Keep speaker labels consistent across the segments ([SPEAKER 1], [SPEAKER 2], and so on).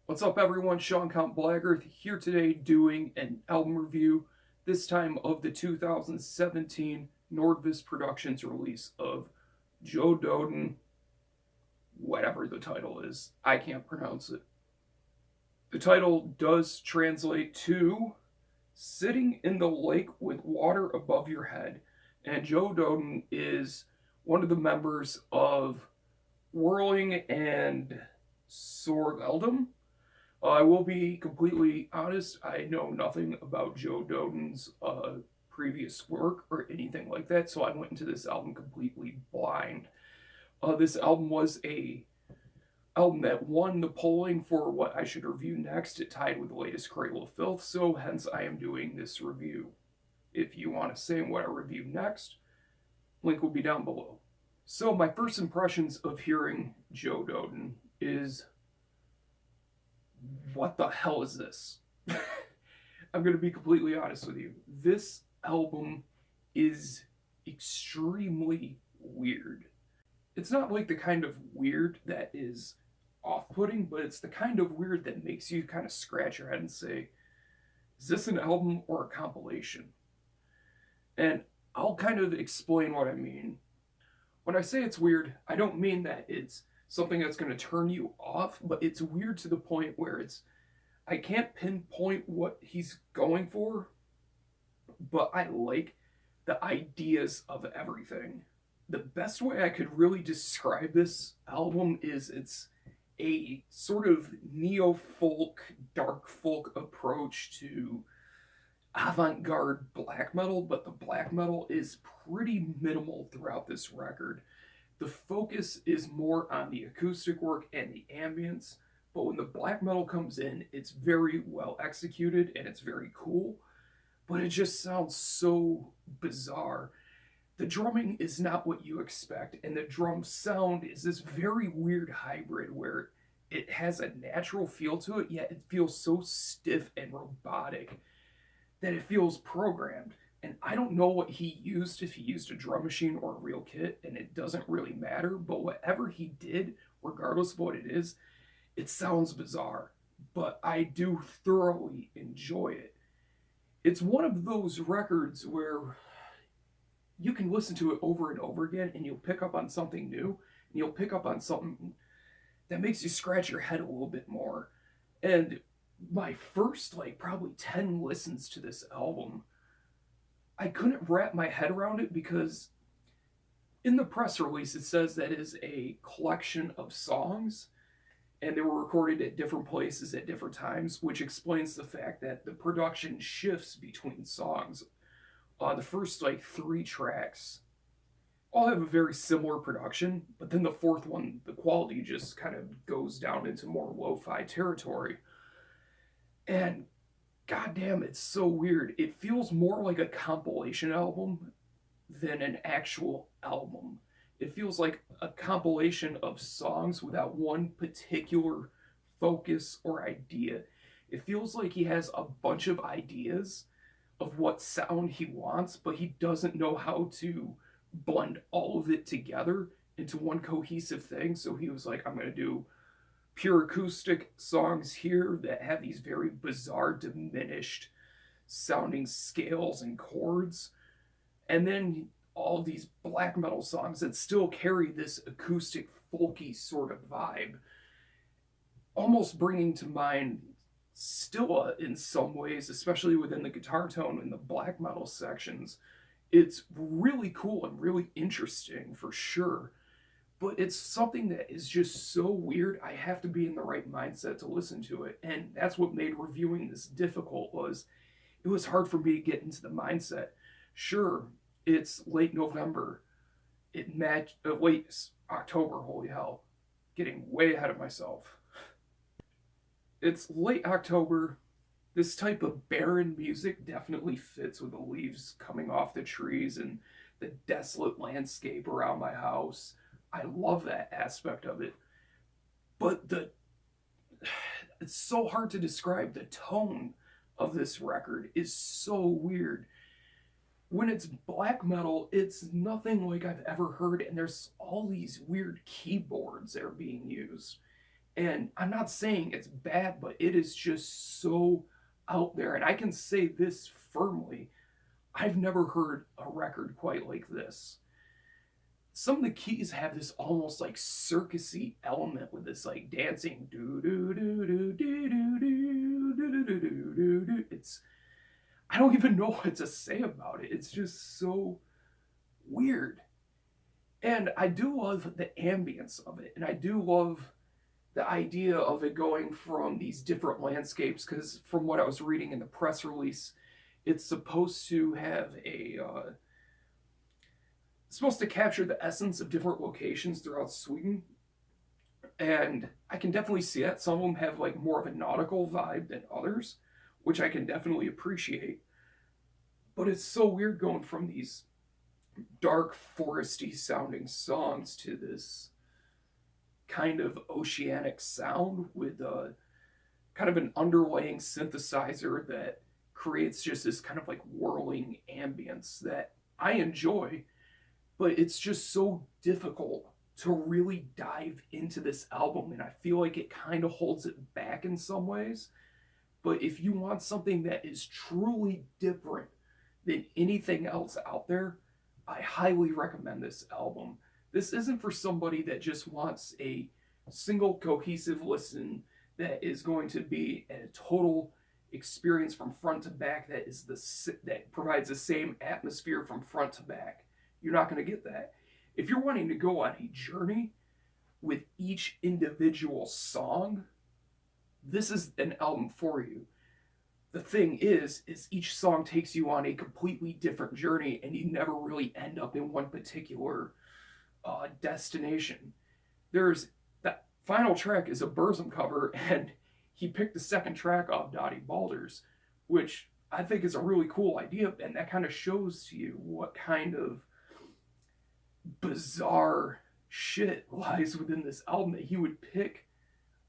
[SPEAKER 1] What's up, everyone? Sean Count Blackearth here today doing an album review, this time of the 2017 Nordvis Productions release of JoDöden, whatever the title is. I can't pronounce it. The title does translate to Sitting in the Lake with Water Above Your Head, and JoDöden is one of the members of Whirling and Sorgeldom. I will be completely honest, I know nothing about JoDöden's previous work or anything like that, so I went into this album completely blind. This album was a album that won the polling for what I should review next. It tied with the latest Cradle of Filth, so hence I am doing this review. If you want to say what I review next, link will be down below. So my first impressions of hearing JoDöden is, what the hell is this? I'm going to be completely honest with you. This album is extremely weird. It's not like the kind of weird that is off-putting, but it's the kind of weird that makes you kind of scratch your head and say, is this an album or a compilation? And I'll kind of explain what I mean. When I say it's weird, I don't mean that it's something that's going to turn you off, but it's weird to the point where I can't pinpoint what he's going for, but I like the ideas of everything. The best way I could really describe this album is it's a sort of neo-folk, dark folk approach to avant-garde black metal, but the black metal is pretty minimal throughout this record. The focus is more on the acoustic work and the ambience, but when the black metal comes in, it's very well executed and it's very cool, but it just sounds so bizarre. The drumming is not what you expect, and the drum sound is this very weird hybrid where it has a natural feel to it, yet it feels so stiff and robotic that it feels programmed. And I don't know what he used, if he used a drum machine or a real kit, and it doesn't really matter, but whatever he did, regardless of what it is, it sounds bizarre, but I do thoroughly enjoy it. It's one of those records where you can listen to it over and over again and you'll pick up on something new, and you'll pick up on something that makes you scratch your head a little bit more. And my first, probably 10 listens to this album, I couldn't wrap my head around it because in the press release it says that it is a collection of songs and they were recorded at different places at different times, which explains the fact that the production shifts between songs. The first three tracks all have a very similar production, but then the fourth one, the quality just kind of goes down into more lo-fi territory. And goddamn, it's so weird. It feels more like a compilation album than an actual album. It feels like a compilation of songs without one particular focus or idea. It feels like he has a bunch of ideas of what sound he wants, but he doesn't know how to blend all of it together into one cohesive thing. So he was like, I'm going to do pure acoustic songs here that have these very bizarre, diminished sounding scales and chords. And then all these black metal songs that still carry this acoustic, folky sort of vibe. Almost bringing to mind Stilla in some ways, especially within the guitar tone in the black metal sections. It's really cool and really interesting for sure. But it's something that is just so weird. I have to be in the right mindset to listen to it. And that's what made reviewing this difficult. It was hard for me to get into the mindset. Sure, it's late November. Late October, holy hell. Getting way ahead of myself. It's late October. This type of barren music definitely fits with the leaves coming off the trees and the desolate landscape around my house. I love that aspect of it. But it's so hard to describe. The tone of this record is so weird. When it's black metal, it's nothing like I've ever heard, and there's all these weird keyboards that are being used. And I'm not saying it's bad, but it is just so out there. And I can say this firmly, I've never heard a record quite like this. Some of the keys have this almost like circusy element with this like dancing do do do do do do do do do do do. It's, I don't even know what to say about it. It's just so weird. And I do love the ambience of it, and I do love the idea of it going from these different landscapes, because from what I was reading in the press release, it's supposed to have it's supposed to capture the essence of different locations throughout Sweden. And I can definitely see that. Some of them have like more of a nautical vibe than others, which I can definitely appreciate. But it's so weird going from these dark, foresty sounding songs to this kind of oceanic sound with kind of an underlying synthesizer that creates just this kind of like whirling ambience that I enjoy, but it's just so difficult to really dive into this album, and I feel like it kind of holds it back in some ways. But if you want something that is truly different than anything else out there, I highly recommend this album. This isn't for somebody that just wants a single cohesive listen that is going to be a total experience from front to back that provides the same atmosphere from front to back. You're not going to get that. If you're wanting to go on a journey with each individual song, this is an album for you. The thing is each song takes you on a completely different journey, and you never really end up in one particular destination. There's that final track is a Burzum cover, and he picked the second track off Dottie Balders, which I think is a really cool idea, and that kind of shows to you what kind of bizarre shit lies within this album, that he would pick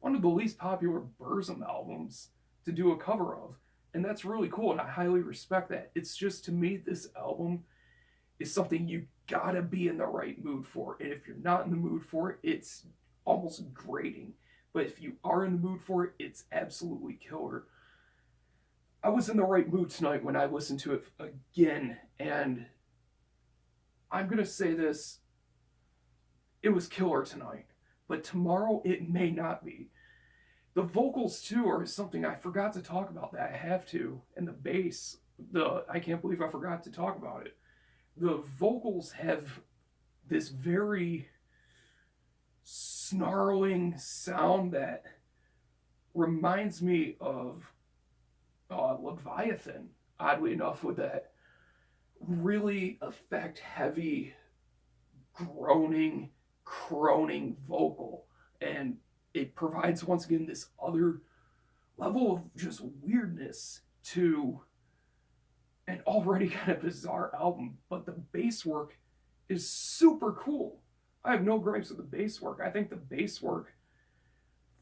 [SPEAKER 1] one of the least popular Burzum albums to do a cover of. And that's really cool, and I highly respect that. It's just, to me, this album is something you gotta be in the right mood for. And if you're not in the mood for it, it's almost grating. But if you are in the mood for it, it's absolutely killer. I was in the right mood tonight when I listened to it again, and I'm gonna say this, it was killer tonight. But tomorrow it may not be. The vocals too are something I forgot to talk about that I have to, and the bass. I can't believe I forgot to talk about it. The vocals have this very snarling sound that reminds me of Leviathan, oddly enough, with that really effect heavy groaning, croning vocal. And it provides, once again, this other level of just weirdness to an already kind of bizarre album. But the bass work is super cool. I have no gripes with the bass work. I think the bass work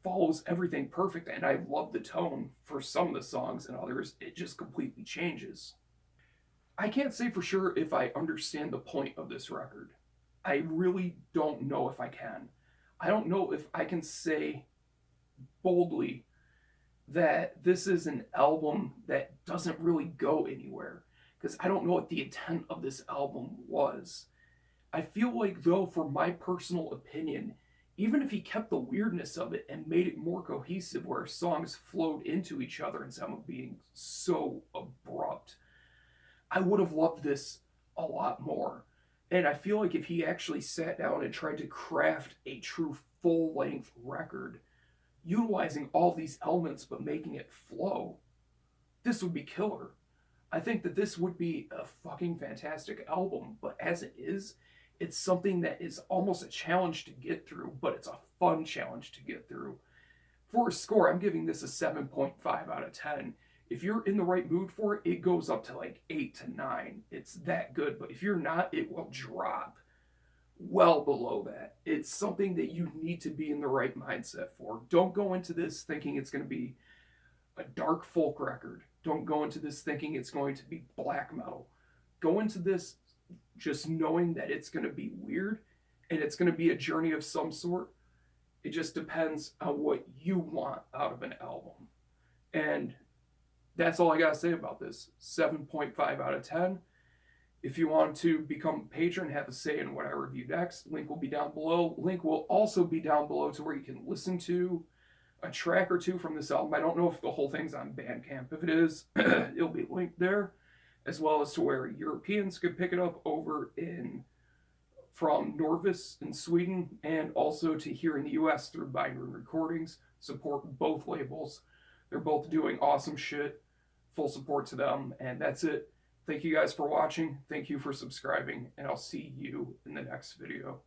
[SPEAKER 1] follows everything perfect, and I love the tone for some of the songs, and others it just completely changes. I can't say for sure if I understand the point of this record. I really don't know if I can. I don't know if I can say boldly that this is an album that doesn't really go anywhere, because I don't know what the intent of this album was. I feel like, though, for my personal opinion, even if he kept the weirdness of it and made it more cohesive, where songs flowed into each other instead of being so abrupt, I would have loved this a lot more. And I feel like if he actually sat down and tried to craft a true full-length record, utilizing all these elements but making it flow, this would be killer. I think that this would be a fucking fantastic album, but as it is, it's something that is almost a challenge to get through, but it's a fun challenge to get through. For a score, I'm giving this a 7.5 out of 10. If you're in the right mood for it, it goes up to like 8 to 9. It's that good, but if you're not, it will drop well below that. It's something that you need to be in the right mindset for. Don't go into this thinking it's going to be a dark folk record. Don't go into this thinking it's going to be black metal. Go into this just knowing that it's going to be weird and it's going to be a journey of some sort. It just depends on what you want out of an album. And that's all I gotta say about this. 7.5 out of 10. If you want to become a patron, have a say in what I review next, link will be down below. Link will also be down below to where you can listen to a track or two from this album. I don't know if the whole thing's on Bandcamp. If it is, it'll be linked there, as well as to where Europeans could pick it up over in from Norvis in Sweden, and also to here in the US through Bindrune Recordings. Support both labels. They're both doing awesome shit. Full support to them. And that's it. Thank you guys for watching. Thank you for subscribing. And I'll see you in the next video.